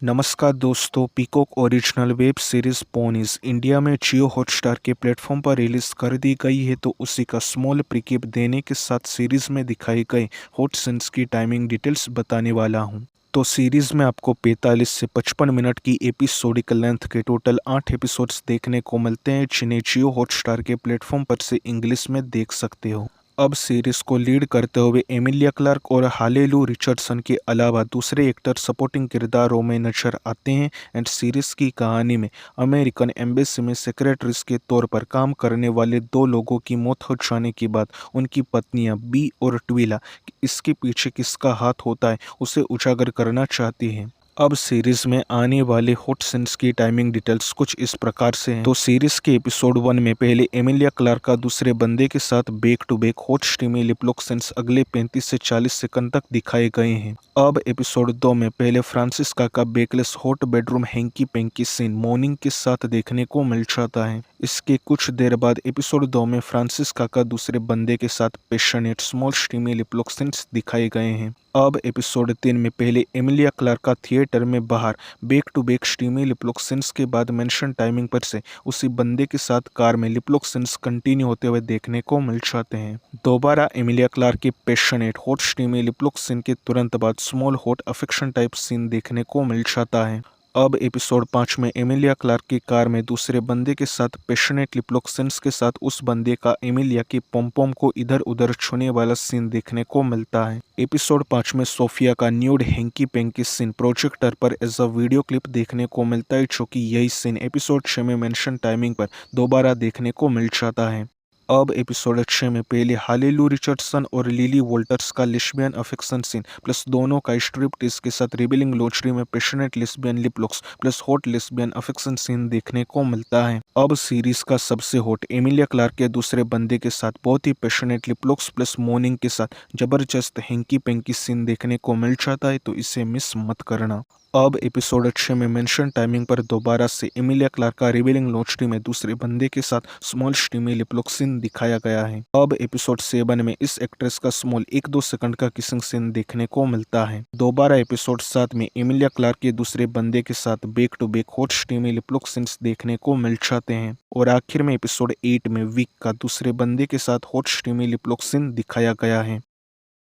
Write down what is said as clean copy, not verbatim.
नमस्कार दोस्तों, peacock original web series ponies India में जियो हॉटस्टार के प्लेटफॉर्म पर रिलीज कर दी गई है। तो उसी का स्मॉल प्रीक्यूप देने के साथ सीरीज में दिखाई गए हॉट सीन्स की टाइमिंग डिटेल्स बताने वाला हूं। तो सीरीज में आपको 45 से 55 मिनट की एपिसोडिक लेंथ के टोटल 8 एपिसोड्स देखने को मिलते हैं, जिन्हें जियो हॉटस्टार के प्लेटफॉर्म पर से इंग्लिश में देख सकते हो। अब सीरीज को लीड करते हुए एमिलिया क्लार्क और हालेलू रिचर्डसन के अलावा दूसरे एक्टर सपोर्टिंग किरदारों में नजर आते हैं। एंड सीरीज की कहानी में अमेरिकन एम्बेसी में सेक्रेटरीज के तौर पर काम करने वाले दो लोगों की मौत हो जाने के बाद उनकी पत्नियां बी और ट्विला इसके पीछे किसका हाथ होता है उसे उजागर करना चाहती हैं। अब सीरीज में आने वाले हॉट सीन्स की टाइमिंग डिटेल्स कुछ इस प्रकार से हैं। तो सीरीज के एपिसोड 1 में पहले एमिलिया क्लार्क का दूसरे बंदे के साथ back to back hot steamy lip lock scenes अगले 35 से 40 सेकंड तक दिखाए गए हैं। अब एपिसोड 2 में पहले फ्रांसिस्का का backless hot bedroom hanky panky scene morning के साथ देखने को मिल जाता है। इसके कुछ देर बाद एपिसोड 2 में फ्रांसिस्का का दूसरे बंदे के साथ passionate small steamy lip lock scenes दिखाए गए हैं। अब एपिसोड 3 में पहले एमिलिया क्लार्क का थिएटर में बाहर back to back steamy lip lock scenes के बाद मेंशन टाइमिंग पर से उसी बंदे के साथ कार में लिपलॉक सीन्स कंटिन्यू होते हुए देखने को मिल जाते हैं। दोबारा एमिलिया क्लार्क के passionate hot steamy lip lock scene के तुरंत बाद small hot affection type scene देखने को मिल जाता है। अब एपिसोड 5 में एमिलिया क्लार्क की कार में दूसरे बंदे के साथ पैशनेट लिपलॉक सीन्स के साथ उस बंदे का एमिलिया की पोमपोम को इधर उधर छूने वाला सीन देखने को मिलता है। एपिसोड 5 में सोफिया का nude hanky panky scene projector पर एज अ वीडियो क्लिप देखने को मिलता है, जो कि यही सीन एपिसोड 6 में मेंशन टाइमिंग पर दोबारा देखने को मिल जाता है। अब एपिसोड 6 में पहले हालेलू रिचर्डसन और लिली वोल्टर्स का लेस्बियन अफेक्शन सीन प्लस दोनों का स्ट्रिपटीज के साथ रिबेलिंग लॉन्चरी में passionate lesbian liplocks plus hot lesbian affection scene देखने को मिलता है। अब सीरीज का सबसे हॉट एमिलिया क्लार्क के दूसरे बंदे के साथ बहुत ही पैशनेट लिपलॉक्स प्लस मॉर्निंग के साथ जबरदस्त हैंकी पैंकी सीन देखने को मिल जाता है, तो इसे मिस मत करना। अब एपिसोड 6 में मेंशन टाइमिंग पर दोबारा से एमिलिया क्लार्क का रिवीलिंग लॉन्चरी में दूसरे बंदे के साथ स्मॉल स्टीमी लिपलॉक सीन दिखाया गया है। अब एपिसोड 7 में इस एक्ट्रेस का स्मॉल 1-2 सेकंड का किसिंग सीन देखने को मिलता है। दोबारा एपिसोड 7 में एमिलिया क्लार्क के दूसरे बंदे के साथ back to back hot steamy lip lock scenes देखने को मिल जाते हैं। और आखिर में एपिसोड 8 में विक का दूसरे बंदे के साथ हॉट स्टीमी लिपलॉक सीन दिखाया गया है।